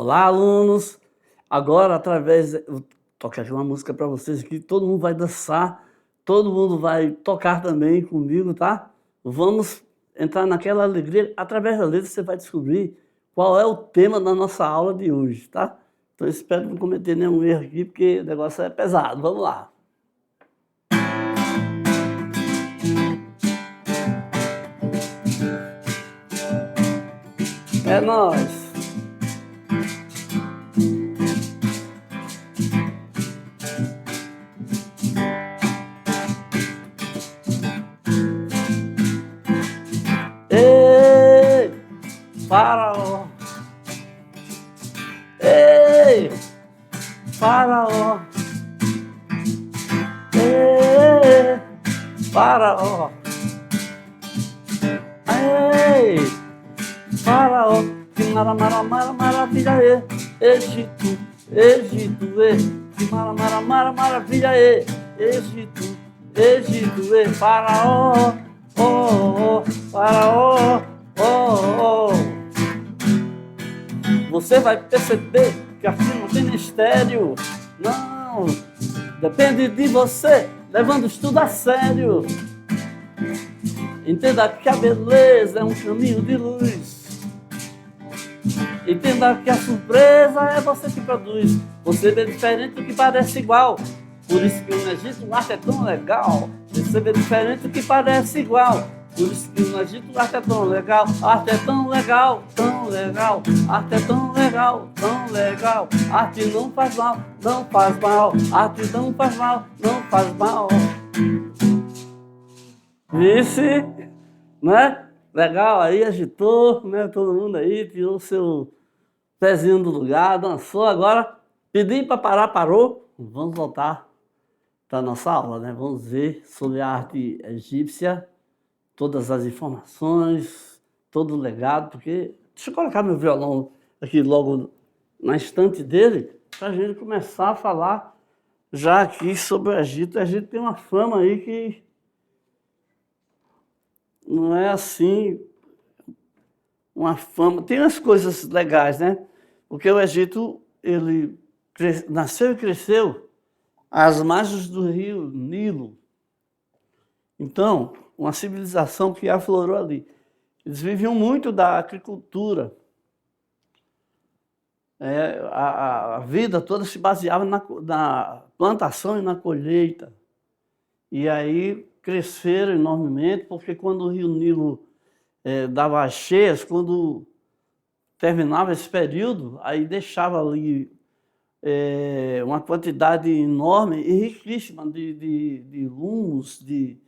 Olá, alunos! Agora, vou tocar aqui uma música para vocês aqui, todo mundo vai dançar, todo mundo vai tocar também comigo, tá? Vamos entrar naquela alegria. Através da letra você vai descobrir qual é o tema da nossa aula de hoje, tá? Então eu espero não cometer nenhum erro aqui, porque o negócio é pesado. Vamos lá! É nóis! Ei, Faraó! Ei, Faraó! Ei, Faraó! Ei, Faraó! Que maravilha é Egito, Egito, que maravilha é Egito, Egito, Faraó, oh, oh, Faraó, oh, oh. Você vai perceber que aqui não tem mistério, não, depende de você, levando o estudo a sério. Entenda que a beleza é um caminho de luz. Entenda que a surpresa é você que produz. Você vê diferente do que parece igual. Por isso que no Egito o arte é tão legal. Você vê diferente do que parece igual. Por isso que no Egito o arte é tão legal. A arte é tão legal, tão legal. A arte é tão legal, tão legal. A arte não faz mal, não faz mal. A arte não faz mal, não faz mal. Vice, né? Legal, aí agitou, né? Todo mundo aí tirou o seu pezinho do lugar, dançou. Agora, pedi para parar, parou. Vamos voltar para a nossa aula, né? Vamos ver sobre a arte egípcia, todas as informações, todo o legado, porque... Deixa eu colocar meu violão aqui logo na estante dele, para a gente começar a falar já aqui sobre o Egito. O Egito tem uma fama aí que não é assim, uma fama... Tem umas coisas legais, né? Porque o Egito, ele nasceu e cresceu às margens do rio Nilo. Então, uma civilização que aflorou ali. Eles viviam muito da agricultura. A vida toda se baseava na plantação e na colheita. E aí cresceram enormemente, porque quando o rio Nilo dava as cheias, quando terminava esse período, aí deixava ali uma quantidade enorme e riquíssima de humus, de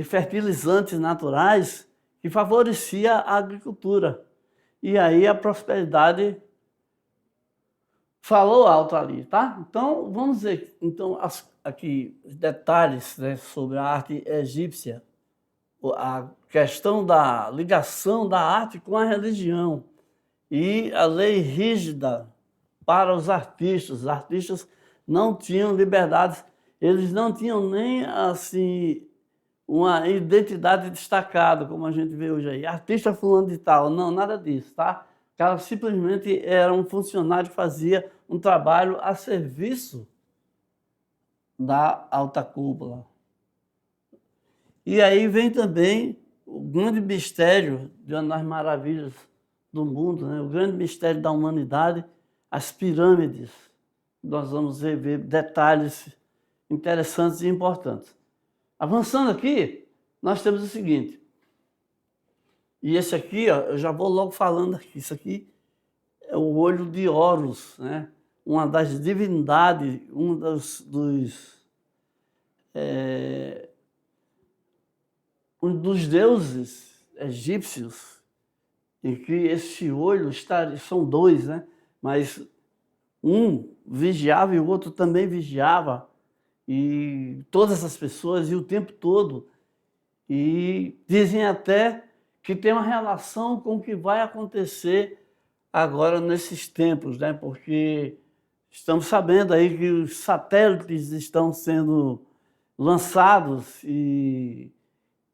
fertilizantes naturais que favorecia a agricultura. E aí a prosperidade falou alto ali, tá? Então, vamos ver então, aqui detalhes, né, sobre a arte egípcia, a questão da ligação da arte com a religião e a lei rígida para os artistas. Os artistas não tinham liberdade, eles não tinham nem assim uma identidade destacada, como a gente vê hoje aí. Artista fulano de tal, não, nada disso, tá? O cara simplesmente era um funcionário que fazia um trabalho a serviço da alta cúpula. E aí vem também o grande mistério de uma das maravilhas do mundo, né? O grande mistério da humanidade, as pirâmides. Nós vamos ver detalhes interessantes e importantes. Avançando aqui, nós temos o seguinte. E esse aqui, ó, eu já vou logo falando aqui. Isso aqui é o olho de Horus, né? Uma das divindades, um dos deuses egípcios, em que esse olho são dois, né? Mas um vigiava e o outro também vigiava, e todas as pessoas, e o tempo todo. E dizem até que tem uma relação com o que vai acontecer agora nesses tempos, né? Porque estamos sabendo aí que os satélites estão sendo lançados e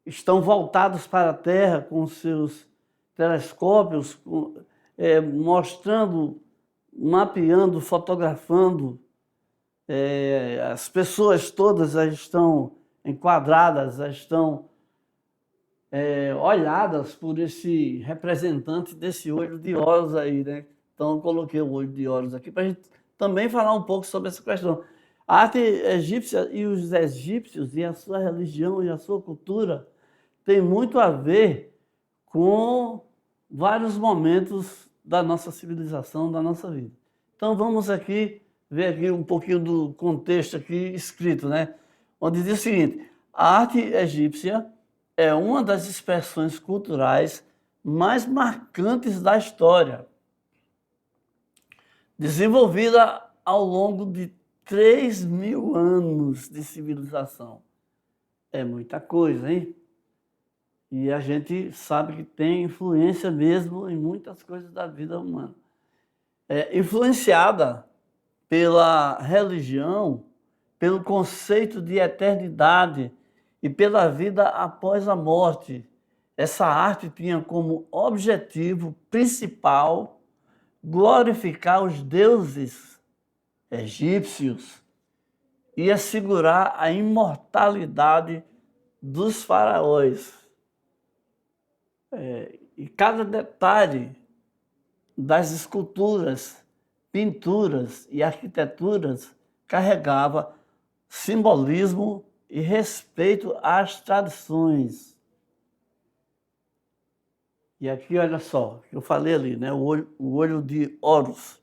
estão voltados para a Terra com seus telescópios, mostrando mapeando, fotografando. As pessoas todas já estão enquadradas, já estão olhadas por esse representante desse olho de Horus aí, né? Então, eu coloquei o olho de Horus aqui para a gente também falar um pouco sobre essa questão. A arte egípcia e os egípcios e a sua religião e a sua cultura tem muito a ver com vários momentos da nossa civilização, da nossa vida. Então, vamos aqui ver aqui um pouquinho do contexto aqui escrito, né? Onde diz o seguinte: a arte egípcia é uma das expressões culturais mais marcantes da história, desenvolvida ao longo de 3.000 anos de civilização. É muita coisa, hein? E a gente sabe que tem influência mesmo em muitas coisas da vida humana. Influenciada pela religião, pelo conceito de eternidade e pela vida após a morte. Essa arte tinha como objetivo principal glorificar os deuses egípcios e assegurar a imortalidade dos faraós. E cada detalhe das esculturas, pinturas e arquiteturas carregava simbolismo e respeito às tradições. E aqui, olha só, eu falei ali, né? O olho de Horus,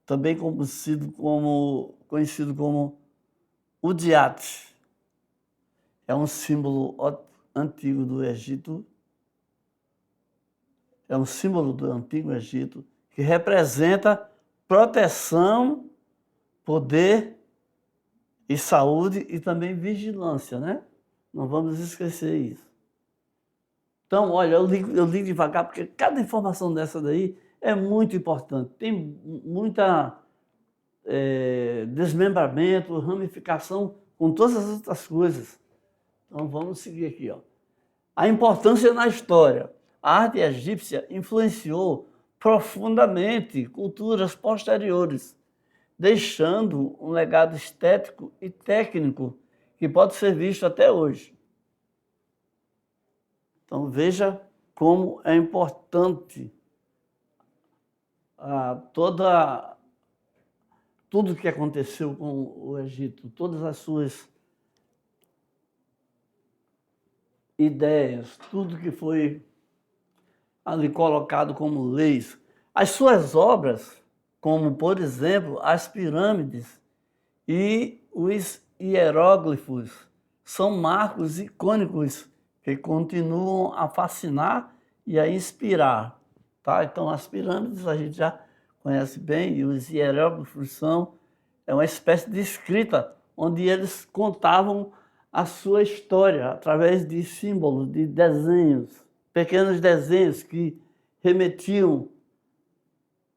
também conhecido como o Diate. É um símbolo antigo do Egito. É um símbolo do Antigo Egito que representa proteção, poder e saúde e também vigilância, né? Não vamos esquecer isso. Então, olha, eu li devagar porque cada informação dessa daí é muito importante. Tem muita desmembramento, ramificação com todas as outras coisas. Então, vamos seguir aqui, ó. A importância na história. A arte egípcia influenciou profundamente culturas posteriores, deixando um legado estético e técnico que pode ser visto até hoje. Então veja como é importante tudo que aconteceu com o Egito, todas as suas ideias, tudo que foi ali colocado como leis. As suas obras, como, por exemplo, as pirâmides e os hieróglifos, são marcos icônicos que continuam a fascinar e a inspirar. Tá? Então, as pirâmides a gente já conhece bem, e os hieróglifos é uma espécie de escrita, onde eles contavam a sua história através de símbolos, de desenhos, pequenos desenhos que remetiam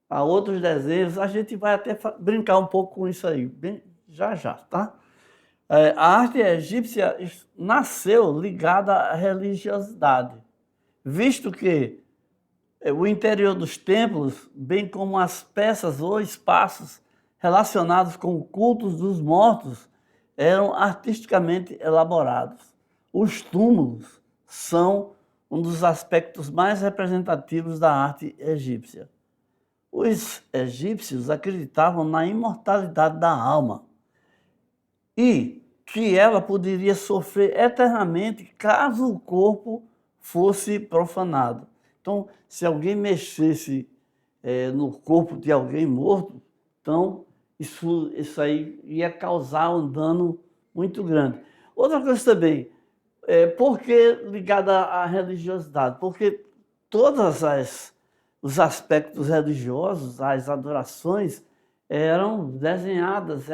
a outros desenhos. A gente vai até brincar um pouco com isso aí, bem, já, tá? A arte egípcia nasceu ligada à religiosidade, visto que o interior dos templos, bem como as peças ou espaços relacionados com cultos dos mortos, eram artisticamente elaborados. Os túmulos são um dos aspectos mais representativos da arte egípcia. Os egípcios acreditavam na imortalidade da alma e que ela poderia sofrer eternamente caso o corpo fosse profanado. Então, se alguém mexesse no corpo de alguém morto, então isso aí ia causar um dano muito grande. Outra coisa também, por que ligada à religiosidade? Porque todos os aspectos religiosos, as adorações, eram desenhadas,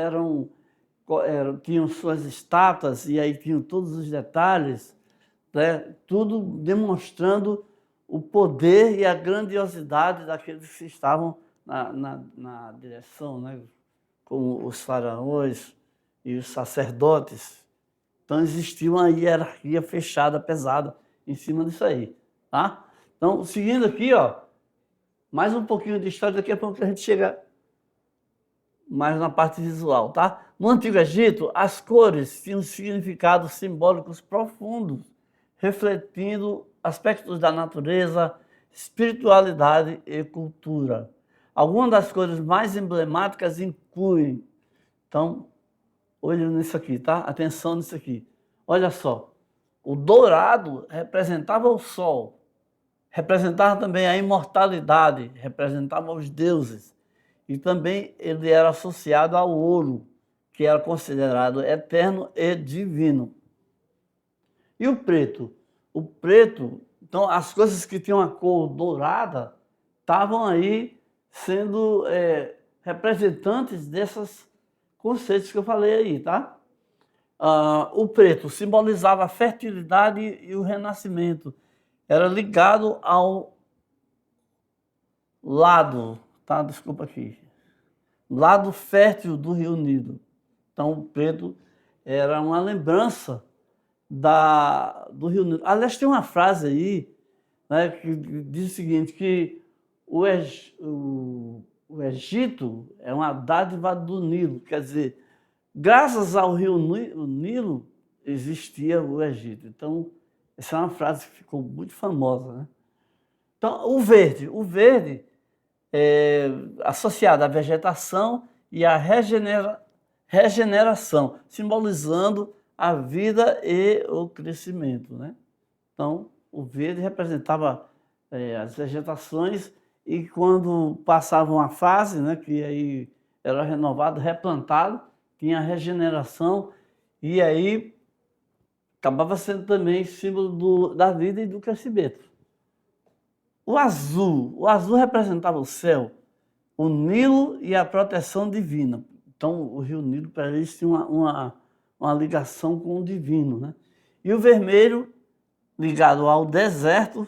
tinham suas estátuas e aí tinham todos os detalhes, né? Tudo demonstrando o poder e a grandiosidade daqueles que estavam na direção, né? Como os faraós e os sacerdotes. Então existia uma hierarquia fechada, pesada, em cima disso aí. Tá? Então, seguindo aqui, ó, mais um pouquinho de história, daqui a pouco a gente chega mais na parte visual, tá? No Antigo Egito, as cores tinham significados simbólicos profundos, refletindo aspectos da natureza, espiritualidade e cultura. Algumas das cores mais emblemáticas incluem, então, olha nisso aqui, tá? Atenção nisso aqui. Olha só, o dourado representava o sol, representava também a imortalidade, representava os deuses. E também ele era associado ao ouro, que era considerado eterno e divino. E o preto? O preto, então as coisas que tinham a cor dourada estavam aí sendo representantes desses conceitos que eu falei aí, tá? O preto simbolizava a fertilidade e o renascimento. Era ligado ao lado, tá? Desculpa aqui. Lado fértil do Rio Nilo. Então, o preto era uma lembrança do Rio Nilo. Aliás, tem uma frase aí, né, que diz o seguinte, que o Egito é uma dádiva do Nilo. Quer dizer, graças ao Rio Nilo existia o Egito. Então, essa é uma frase que ficou muito famosa, né? Então, o verde é associado à vegetação e à regeneração, simbolizando a vida e o crescimento, né? Então, o verde representava as vegetações e quando passava uma fase, né, que aí era renovado, replantado, tinha a regeneração e aí acabava sendo também símbolo da vida e do crescimento. O azul representava o céu, o Nilo e a proteção divina. Então, o rio Nilo, para eles, tinha uma ligação com o divino, né? E o vermelho, ligado ao deserto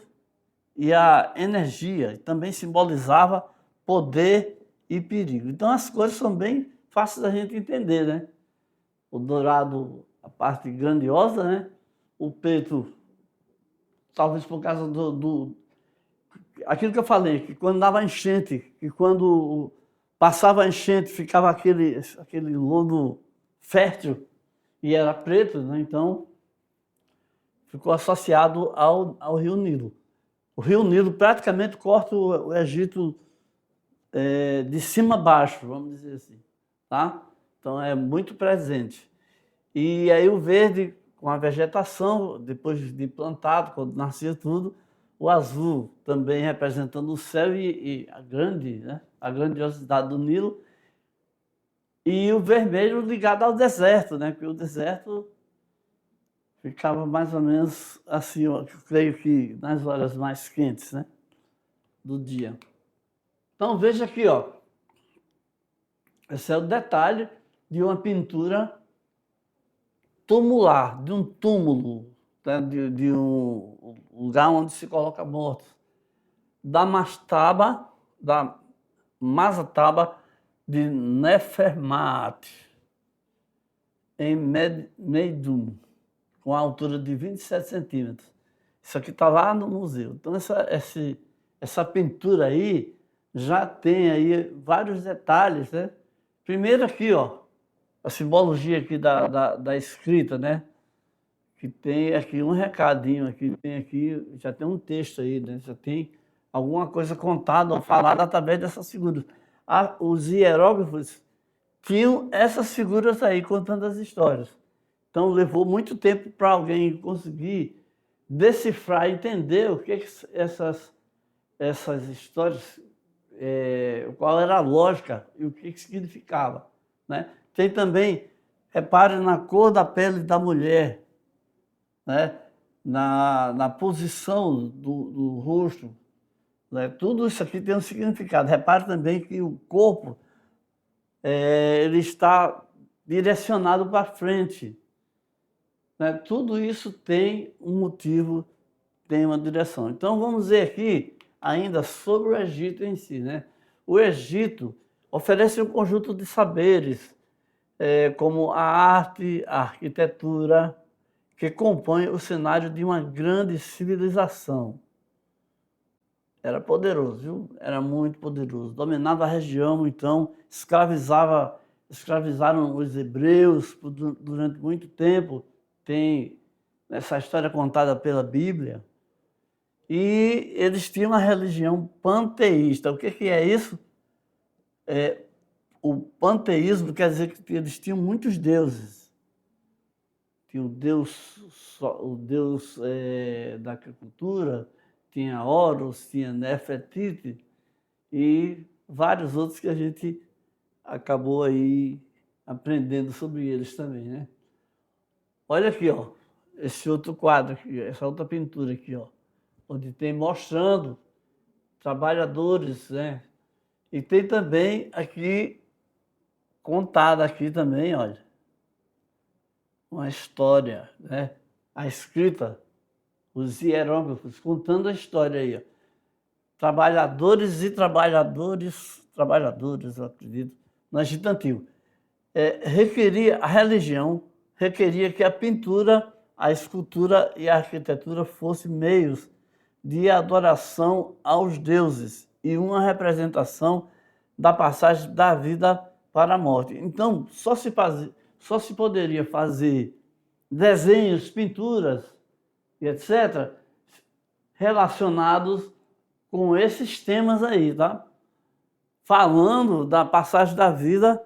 e à energia, também simbolizava poder e perigo. Então, as cores são bem fáceis da gente entender, né? O dourado, a parte grandiosa, né? O preto, talvez por causa aquilo que eu falei, que quando dava enchente, que quando passava a enchente ficava aquele lodo fértil e era preto, né? Então ficou associado ao Rio Nilo. O Rio Nilo praticamente corta o Egito de cima a baixo, vamos dizer assim, tá? Então é muito presente. E aí o verde, com a vegetação, depois de plantado, quando nascia tudo, o azul também representando o céu e a grandiosidade do Nilo, e o vermelho ligado ao deserto, né? Porque o deserto ficava mais ou menos assim, eu creio que nas horas mais quentes, né, do dia. Então veja aqui, ó, esse é o detalhe de uma pintura tumular, de um túmulo, né, de um lugar onde se coloca mortos, da Masataba de Nefermate, em Meidum, com a altura de 27 centímetros. Isso aqui está lá no museu. Então, essa pintura aí já tem aí vários detalhes, né? Primeiro aqui, ó, a simbologia aqui da escrita, né? Que tem aqui um recadinho, já tem um texto aí, né? Já tem alguma coisa contada ou falada através dessas figuras. Os hieróglifos tinham essas figuras aí contando as histórias. Então levou muito tempo para alguém conseguir decifrar, entender o que essas histórias, qual era a lógica e o que significava, né? Tem também, repare na cor da pele da mulher, né? Na posição do rosto, né? Tudo isso aqui tem um significado. Repare também que o corpo ele está direcionado para frente, né? Tudo isso tem um motivo, tem uma direção. Então vamos ver aqui ainda sobre o Egito em si, né? O Egito oferece um conjunto de saberes, como a arte, a arquitetura, que compõem o cenário de uma grande civilização. Era poderoso, viu? Era muito poderoso. Dominava a região, então, escravizaram os hebreus durante muito tempo. Tem essa história contada pela Bíblia. E eles tinham uma religião panteísta. O que é isso? O panteísmo quer dizer que eles tinham muitos deuses. Tinha o deus da agricultura, tinha Horus, tinha Nefertiti e vários outros que a gente acabou aí aprendendo sobre eles também, né? Olha aqui, ó, esse outro quadro aqui, essa outra pintura aqui, ó, onde tem mostrando trabalhadores, né? E tem também aqui, contada aqui também, olha, uma história, né? A escrita, os hieróglifos, contando a história aí, ó. Trabalhadores e trabalhadoras, eu acredito, no Egito Antigo. A religião requeria que a pintura, a escultura e a arquitetura fossem meios de adoração aos deuses e uma representação da passagem da vida para a morte. Então, só se poderia fazer desenhos, pinturas e etc., relacionados com esses temas aí, tá? Falando da passagem da vida,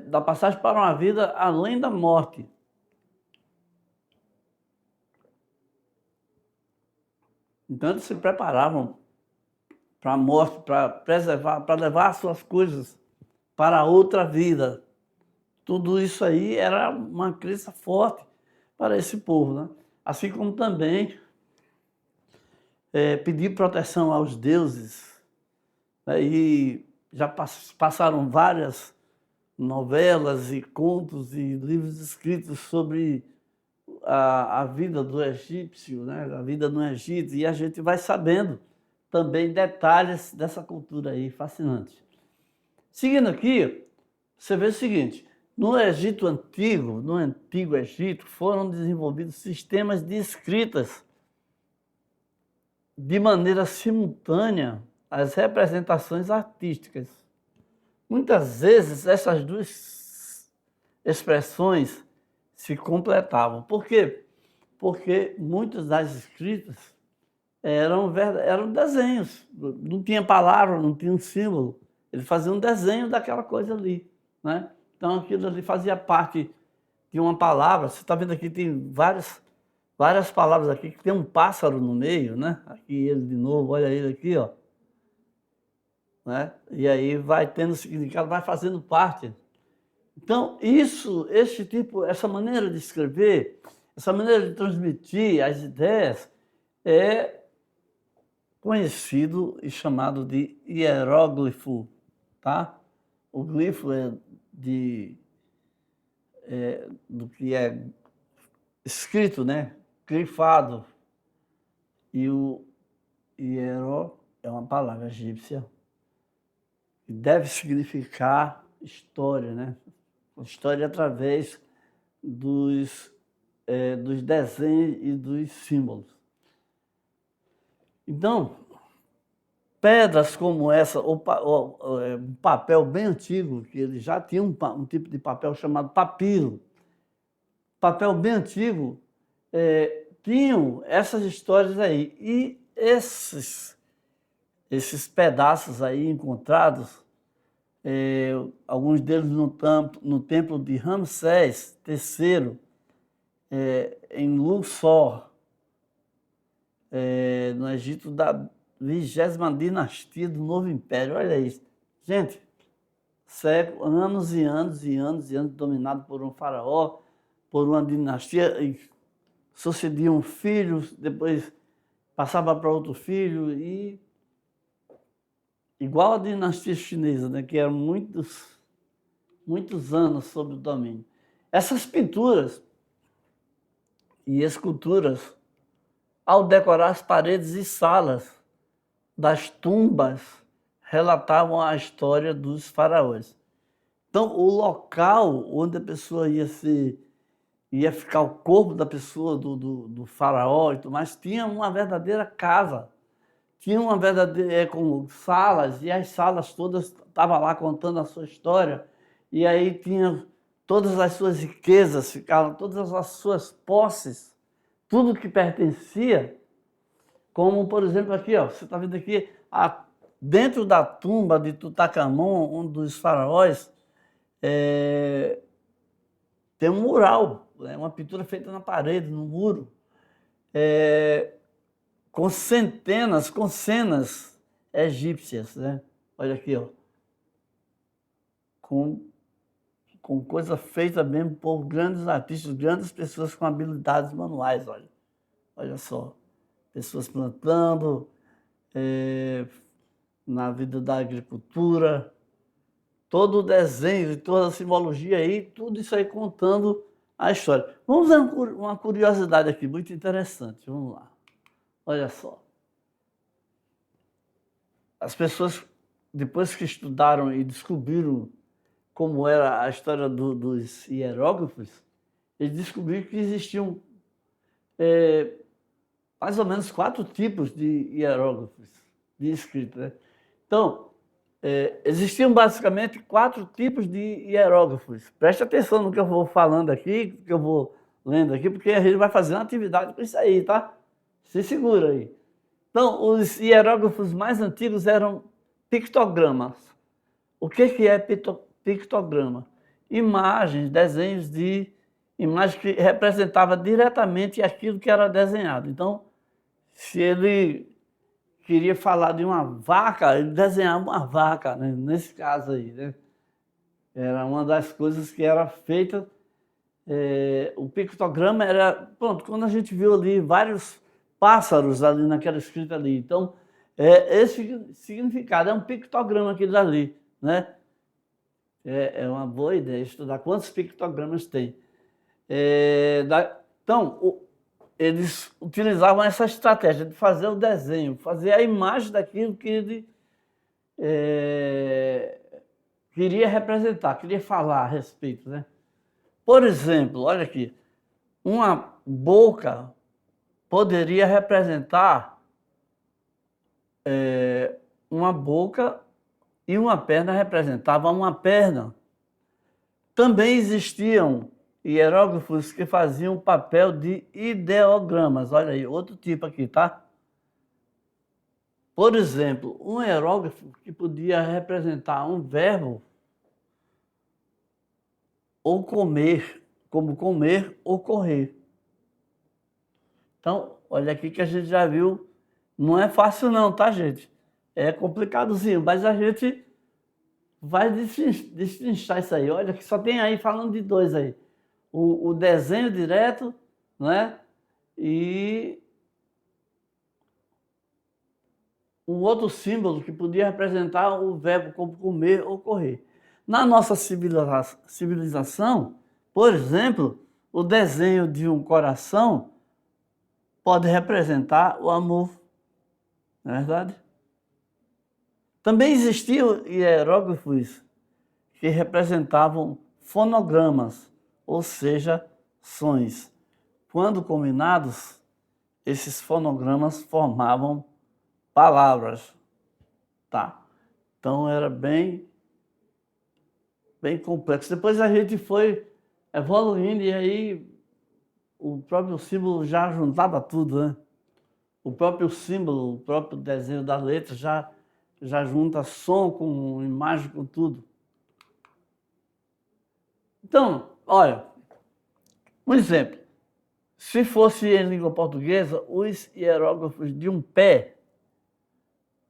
da passagem para uma vida além da morte. Então eles se preparavam para a morte, para preservar, para levar as suas coisas para outra vida. Tudo isso aí era uma crença forte para esse povo, né? Assim como também pedir proteção aos deuses, né? E já passaram várias novelas e contos e livros escritos sobre a vida do egípcio, né? A vida no Egito, e a gente vai sabendo também detalhes dessa cultura aí fascinante. Seguindo aqui, você vê o seguinte: no Egito Antigo, no Antigo Egito, foram desenvolvidos sistemas de escritas de maneira simultânea às representações artísticas. Muitas vezes essas duas expressões se completavam. Por quê? Porque muitas das escritas eram desenhos, não tinha palavra, não tinha um símbolo. Ele fazia um desenho daquela coisa ali, né? Então aquilo ali fazia parte de uma palavra. Você está vendo aqui, tem várias palavras aqui, que tem um pássaro no meio, né? Aqui ele de novo, olha ele aqui, ó. Né? E aí vai tendo significado, vai fazendo parte. Então, essa maneira de escrever, essa maneira de transmitir as ideias é conhecido e chamado de hieróglifo, tá? O glifo do que é escrito, né? Grifado. E o hieró é uma palavra egípcia que deve significar história, né? História através dos desenhos e dos símbolos. Então, pedras como essa, um papel bem antigo, que ele já tinha um tipo de papel chamado papiro, papel bem antigo, tinham essas histórias aí. E esses pedaços aí encontrados, alguns deles no templo de Ramsés III, em Luxor, no Egito da 20ª dinastia do Novo Império. Olha isso. Gente, anos e anos e anos e anos dominado por um faraó, por uma dinastia, e sucediam filhos, depois passava para outro filho, e igual a dinastia chinesa, né, que eram muitos anos sob o domínio. Essas pinturas e esculturas, ao decorar as paredes e salas das tumbas, relatavam a história dos faraós. Então, o local onde a pessoa ia ser ia ficar o corpo da pessoa, do faraó e tudo mais, tinha uma verdadeira casa. Tinha uma verdadeira, como salas, e as salas todas estavam lá contando a sua história. E aí tinha todas as suas riquezas, ficavam todas as suas posses, tudo que pertencia, como, por exemplo, aqui, ó, você está vendo aqui, dentro da tumba de Tutankhamon, um dos faraós, tem um mural, né, uma pintura feita na parede, no muro, com cenas egípcias, né? Olha aqui, ó, com coisa feita mesmo por grandes artistas, grandes pessoas com habilidades manuais, olha só, pessoas plantando, na vida da agricultura, todo o desenho, toda a simbologia aí, tudo isso aí contando a história. Vamos ver uma curiosidade aqui, muito interessante, vamos lá. Olha só. As pessoas, depois que estudaram e descobriram como era a história dos hieróglifos, eles descobriram que existiam mais ou menos 4 tipos de hieróglifos, de escrita, né? Então, existiam basicamente 4 tipos de hieróglifos. Preste atenção no que eu vou falando aqui, que eu vou lendo aqui, porque a gente vai fazer uma atividade com isso aí, tá? Se segura aí. Então, os hieróglifos mais antigos eram pictogramas. O que é pictograma? Imagens, desenhos de imagens que representavam diretamente aquilo que era desenhado. Então, se ele queria falar de uma vaca, ele desenhava uma vaca, né? Nesse caso aí, né? Era uma das coisas que era feita. O pictograma era, pronto, quando a gente viu ali vários pássaros ali naquela escrita ali. Então, esse significado é um pictograma aquele ali, né? É uma boa ideia estudar quantos pictogramas tem. Então, eles utilizavam essa estratégia de fazer o desenho, fazer a imagem daquilo que ele queria representar, queria falar a respeito, né? Por exemplo, olha aqui, uma boca poderia representar uma boca e uma perna representava uma perna. Também existiam hieróglifos que faziam papel de ideogramas. Olha aí, outro tipo aqui, tá? Por exemplo, um hieróglifo que podia representar um verbo ou comer, como comer ou correr. Então, olha aqui que a gente já viu, não é fácil não, tá, gente? É complicadozinho, mas a gente vai destrinchar isso aí. Olha que só tem aí falando de 2 aí. O desenho direto, né? E um outro símbolo que podia representar o verbo como comer ou correr. Na nossa civilização, por exemplo, o desenho de um coração pode representar o amor, não é verdade? Também existiam hieróglifos que representavam fonogramas, ou seja, sons. Quando combinados, esses fonogramas formavam palavras, tá? Então era bem complexo. Depois a gente foi evoluindo e aí o próprio símbolo já juntava tudo, né? O próprio símbolo, o próprio desenho da letra já junta som com imagem, com tudo. Então, olha, um exemplo. Se fosse em língua portuguesa, os hieróglifos de um pé,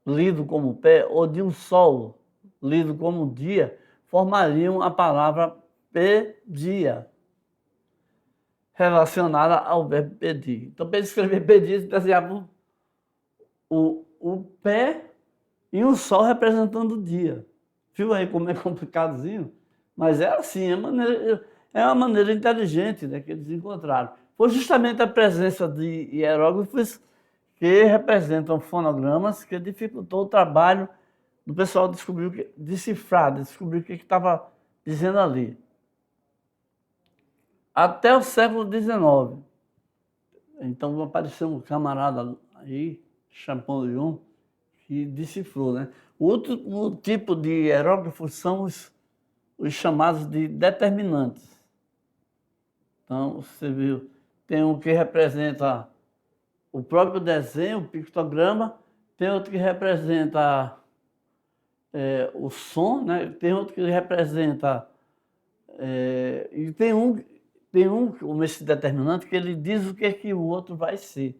lido como pé, ou de um sol, lido como dia, formariam a palavra pedia, relacionada ao verbo pedir. Então, para escrever pedir, eles desenhavam o pé e um sol representando o dia. Viu aí como é complicadozinho? Mas é assim, é uma maneira inteligente, né, que eles encontraram. Foi justamente a presença de hieróglifos que representam fonogramas que dificultou o trabalho do pessoal decifrar, descobrir o que estava dizendo ali. até o século XIX. Então apareceu um camarada aí, Champollion, que decifrou, né? O outro tipo de hieróglifos são os chamados de determinantes. Então, você viu, tem um que representa o próprio desenho, o pictograma, tem outro que representa o som, né? Tem outro que representa... e como esse determinante, que ele diz o que, é que o outro vai ser.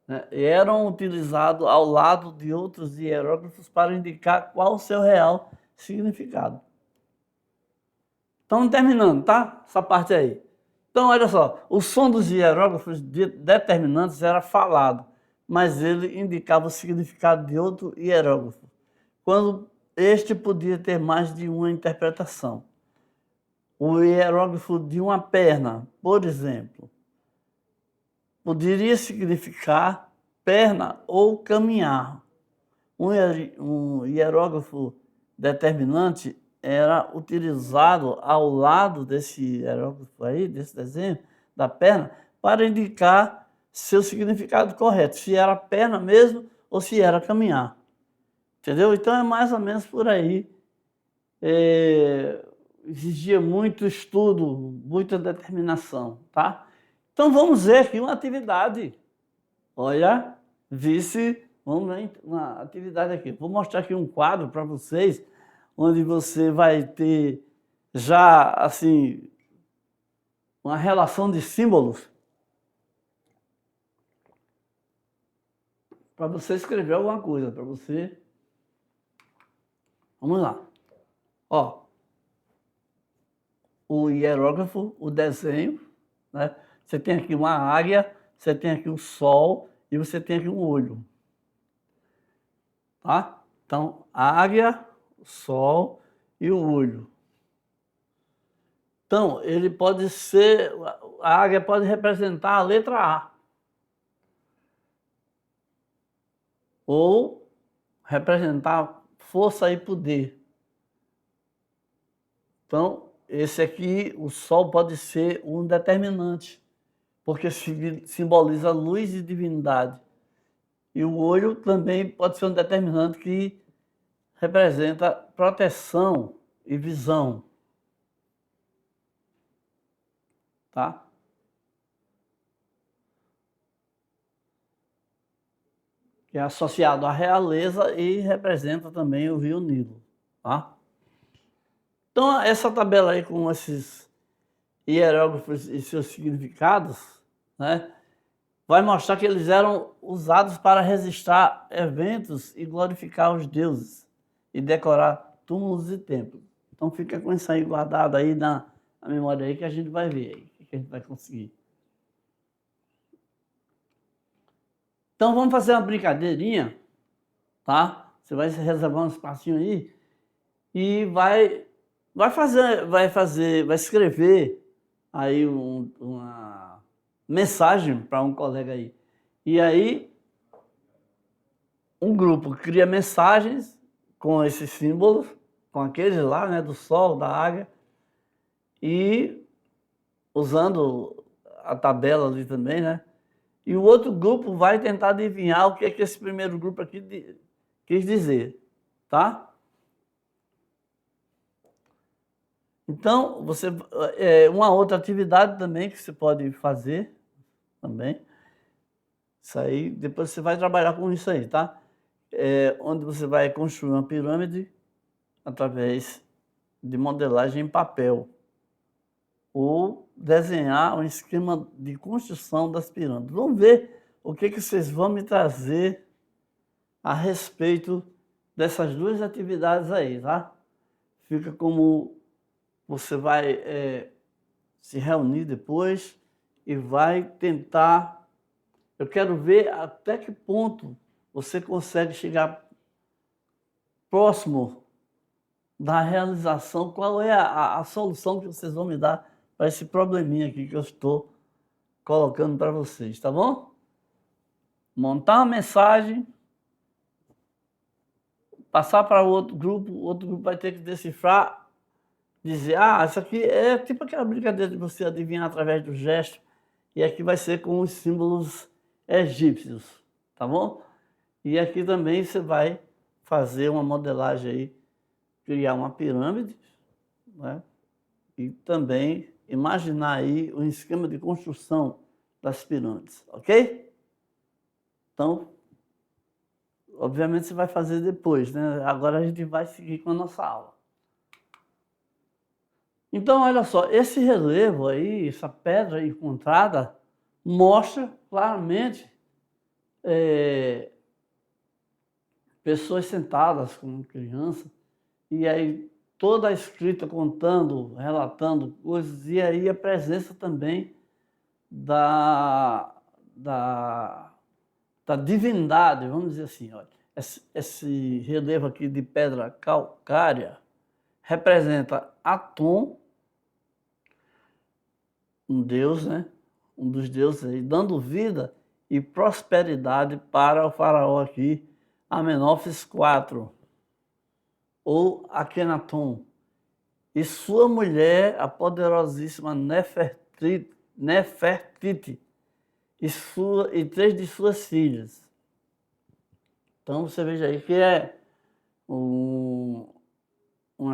Né? E eram utilizados ao lado de outros hieróglifos para indicar qual o seu real significado. Estamos terminando, tá? Essa parte aí. Então, olha só, o som dos hieróglifos determinantes era falado, mas ele indicava o significado de outro hieróglifo, quando este podia ter mais de uma interpretação. O hieróglifo de uma perna, por exemplo, poderia significar perna ou caminhar. Um hieróglifo determinante era utilizado ao lado desse hieróglifo aí, desse desenho da perna, para indicar seu significado correto, se era perna mesmo ou se era caminhar. Entendeu? Então é mais ou menos por aí. Exigia muito estudo, muita determinação, tá? Então vamos ver aqui uma atividade. Olha, vamos ver uma atividade aqui. Vou mostrar aqui um quadro para vocês, onde você vai ter já, assim, uma relação de símbolos para você escrever alguma coisa, para você... Vamos lá. Ó, o hierógrafo, o desenho, né? Você tem aqui uma águia, você tem aqui o sol e você tem aqui um olho. Tá? Então, a águia, o sol e o olho. Então, ele pode ser, a águia pode representar a letra A. Ou representar força e poder. Então, esse aqui, o sol pode ser um determinante, porque simboliza luz e divindade. E o olho também pode ser um determinante que representa proteção e visão. Tá? Que é associado à realeza e representa também o rio Nilo. Tá? Então, essa tabela aí com esses hieróglifos e seus significados, né, vai mostrar que eles eram usados para registrar eventos e glorificar os deuses e decorar túmulos e templos. Então fica com isso aí guardado aí na memória aí que a gente vai ver aí, o que a gente vai conseguir. Então vamos fazer uma brincadeirinha, tá? Você vai reservar um espacinho aí e vai escrever aí uma mensagem para um colega aí. E aí um grupo cria mensagens com esses símbolos, com aqueles lá, né, do sol, da águia, e usando a tabela ali também, né? E o outro grupo vai tentar adivinhar o que é que esse primeiro grupo aqui quis dizer, tá? Então, uma outra atividade também que você pode fazer também, isso aí, depois você vai trabalhar com isso aí, tá? Onde você vai construir uma pirâmide através de modelagem em papel ou desenhar um esquema de construção das pirâmides. Vamos ver o que vocês vão me trazer a respeito dessas duas atividades aí, tá? Fica como você vai se reunir depois e vai tentar... Eu quero ver até que ponto você consegue chegar próximo da realização, qual é a solução que vocês vão me dar para esse probleminha aqui que eu estou colocando para vocês, tá bom? Montar uma mensagem, passar para o outro grupo vai ter que decifrar dizer, ah, isso aqui é tipo aquela brincadeira de você adivinhar através do gesto, e aqui vai ser com os símbolos egípcios, tá bom? E aqui também você vai fazer uma modelagem aí, criar uma pirâmide, né? E também imaginar aí o esquema de construção das pirâmides, ok? Então, obviamente você vai fazer depois, né? Agora a gente vai seguir com a nossa aula. Então, olha só, esse relevo aí, essa pedra encontrada, mostra claramente pessoas sentadas com criança, e aí toda a escrita contando, relatando coisas, e aí a presença também da, da, da divindade, vamos dizer assim, olha. Esse relevo aqui de pedra calcária representa Atum, um deus, né? Um dos deuses aí, dando vida e prosperidade para o faraó aqui, Amenófis IV, ou Akhenaton, e sua mulher, a poderosíssima Nefertiti, e 3 de suas filhas. Então você veja aí que é uma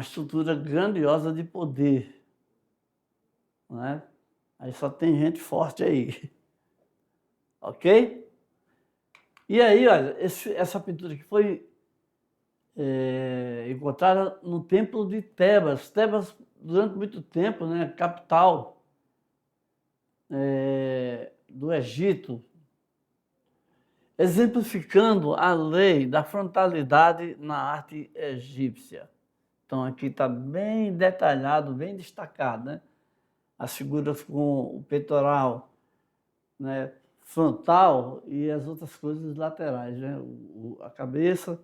estrutura grandiosa de poder, né? Aí só tem gente forte aí, ok? E aí, olha, essa pintura que foi encontrada no templo de Tebas. Tebas, durante muito tempo, né, capital do Egito, exemplificando a lei da frontalidade na arte egípcia. Então aqui está bem detalhado, bem destacado, né? As figuras com o peitoral, né, frontal e as outras coisas laterais, né? A cabeça,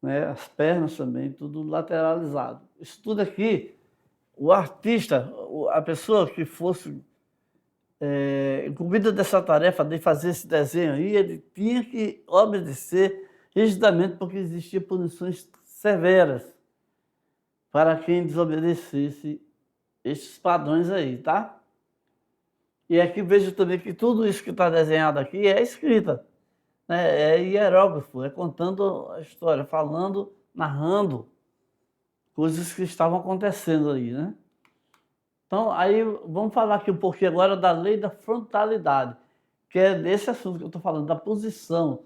né, as pernas também, tudo lateralizado. Isso tudo aqui, o artista, a pessoa que fosse incumbida dessa tarefa de fazer esse desenho aí, ele tinha que obedecer rigidamente, porque existiam punições severas para quem desobedecesse esses padrões aí, tá? E aqui vejo também que tudo isso que está desenhado aqui é escrita, né? É hierógrafo, é contando a história, falando, narrando coisas que estavam acontecendo aí, né? Então, aí vamos falar aqui um pouquinho agora da lei da frontalidade, que é desse assunto que eu estou falando, da posição.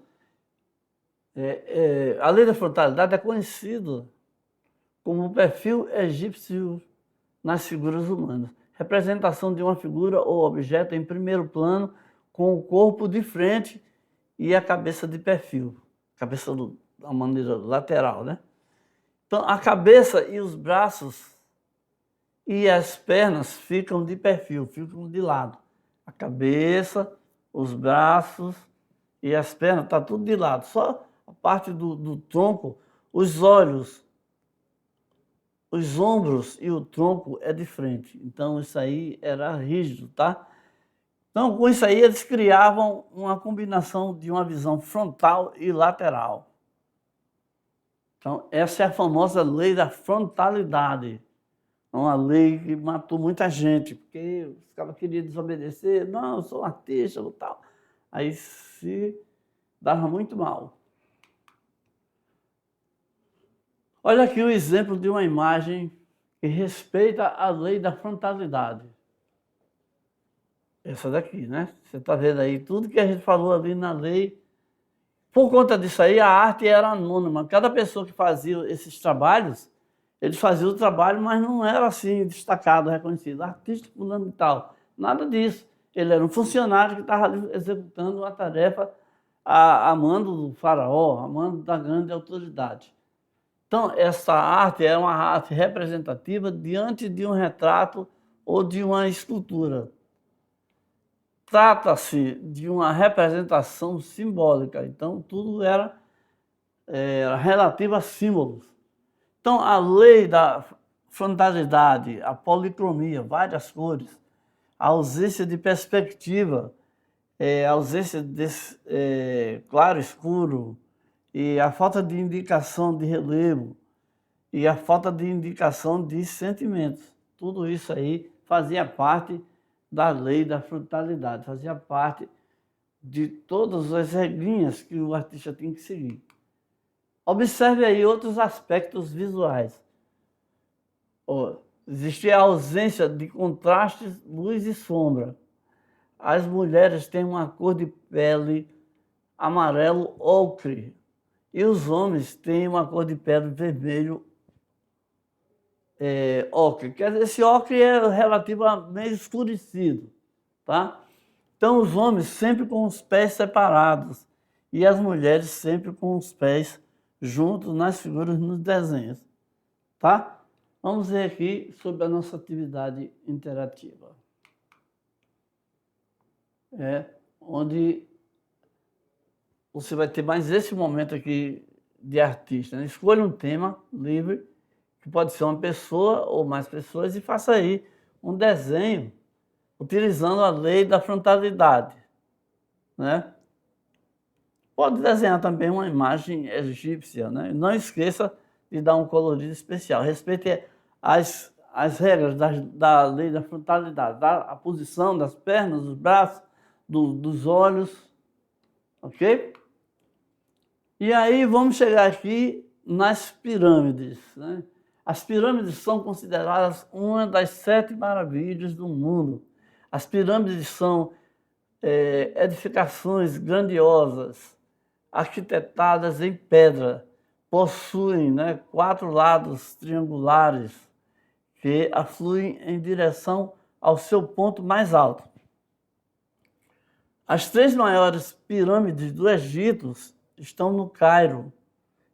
A lei da frontalidade é conhecida como o perfil egípcio nas figuras humanas. Representação de uma figura ou objeto em primeiro plano, com o corpo de frente e a cabeça de perfil. Cabeça da maneira lateral, né? Então, a cabeça e os braços e as pernas ficam de perfil, ficam de lado. A cabeça, os braços e as pernas, está tudo de lado. Só a parte do tronco, os olhos, os ombros e o tronco é de frente. Então, isso aí era rígido, tá? Então, com isso aí, eles criavam uma combinação de uma visão frontal e lateral. Então, essa é a famosa lei da frontalidade. Uma lei que matou muita gente, porque os caras queriam desobedecer. Não, eu sou um artista e tal. Aí se dava muito mal. Olha aqui o exemplo de uma imagem que respeita a lei da frontalidade. Essa daqui, né? Você está vendo aí tudo que a gente falou ali na lei. Por conta disso aí, a arte era anônima. Cada pessoa que fazia esses trabalhos, eles faziam o trabalho, mas não era assim destacado, reconhecido. Artista fundamental, nada disso. Ele era um funcionário que estava ali executando uma tarefa a mando do faraó, a mando da grande autoridade. Então, essa arte é uma arte representativa diante de um retrato ou de uma escultura. Trata-se de uma representação simbólica, então tudo era relativo a símbolos. Então, a lei da frontalidade, a policromia, várias cores, a ausência de perspectiva, a ausência de claro escuro e a falta de indicação de relevo e a falta de indicação de sentimentos. Tudo isso aí fazia parte da lei da frontalidade, fazia parte de todas as regrinhas que o artista tem que seguir. Observe aí outros aspectos visuais. Existe a ausência de contrastes, luz e sombra. As mulheres têm uma cor de pele amarelo ocre e os homens têm uma cor de pele vermelho ocre. Quer dizer, esse ocre é relativo a meio escurecido, tá? Então, os homens sempre com os pés separados e as mulheres sempre com os pés juntos nas figuras, nos desenhos, tá? Vamos ver aqui sobre a nossa atividade interativa. Onde você vai ter mais esse momento aqui de artista, né? Escolha um tema livre, que pode ser uma pessoa ou mais pessoas, e faça aí um desenho utilizando a lei da frontalidade, né? Pode desenhar também uma imagem egípcia, né? Não esqueça de dar um colorido especial. Respeite as regras da lei da frontalidade, a posição das pernas, dos braços, dos olhos, ok? E aí vamos chegar aqui nas pirâmides, né? As pirâmides são consideradas uma das 7 maravilhas do mundo. As pirâmides são edificações grandiosas, arquitetadas em pedra, possuem, né, 4 lados triangulares que afluem em direção ao seu ponto mais alto. As 3 maiores pirâmides do Egito estão no Cairo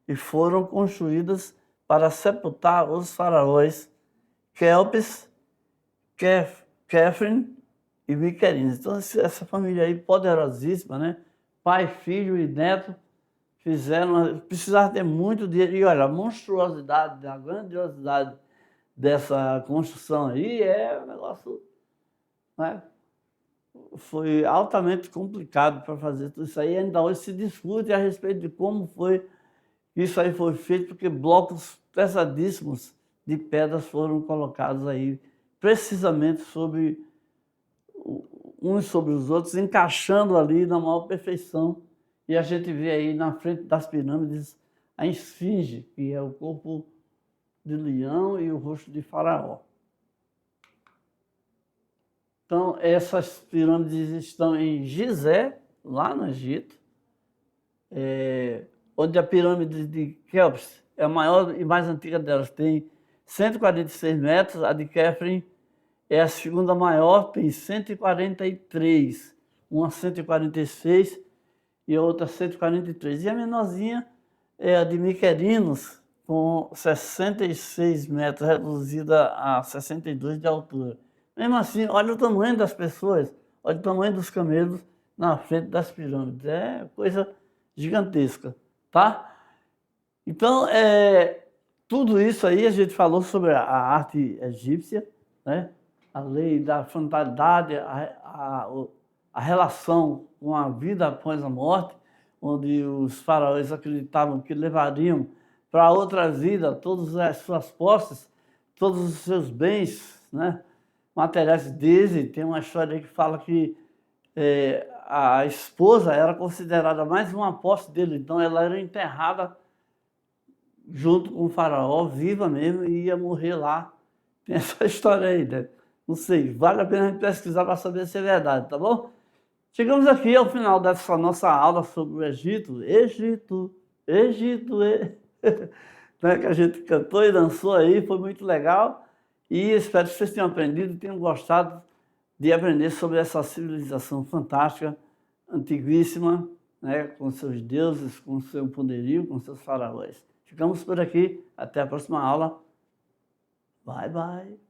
e foram construídas para sepultar os faraós Quéopes, Quefren e Miquerinos. Então, essa família aí poderosíssima, né? Pai, filho e neto precisaram ter muito dinheiro. E olha, a monstruosidade, a grandiosidade dessa construção aí é um negócio, né? Foi altamente complicado para fazer tudo isso aí. Ainda hoje se discute a respeito de como foi isso aí foi feito, porque blocos pesadíssimos de pedras foram colocados aí, precisamente uns sobre os outros, encaixando ali na maior perfeição. E a gente vê aí na frente das pirâmides a esfinge, que é o corpo de leão e o rosto de faraó. Então, essas pirâmides estão em Gizé, lá no Egito, onde a pirâmide de Quéops é a maior e mais antiga delas, tem 146 metros, a de Quefren é a segunda maior, tem 143, uma 146 e a outra 143. E a menorzinha é a de Miquerinos, com 66 metros, reduzida a 62 de altura. Mesmo assim, olha o tamanho das pessoas, olha o tamanho dos camelos na frente das pirâmides. É coisa gigantesca, tá? Então, tudo isso aí a gente falou sobre a arte egípcia, né? A lei da frontalidade, a relação com a vida após a morte, onde os faraós acreditavam que levariam para outra vida todas as suas posses, todos os seus bens, né, materiais deles. Tem uma história aí que fala que a esposa era considerada mais uma posse dele, então ela era enterrada junto com o faraó, viva mesmo, e ia morrer lá. Tem essa história aí, né? Não sei, vale a pena a gente pesquisar para saber se é verdade, tá bom? Chegamos aqui ao final dessa nossa aula sobre o Egito, né, que a gente cantou e dançou aí, foi muito legal. E espero que vocês tenham aprendido e tenham gostado de aprender sobre essa civilização fantástica, antiguíssima, né, com seus deuses, com seu poderio, com seus faraós. Ficamos por aqui, até a próxima aula. Bye, bye.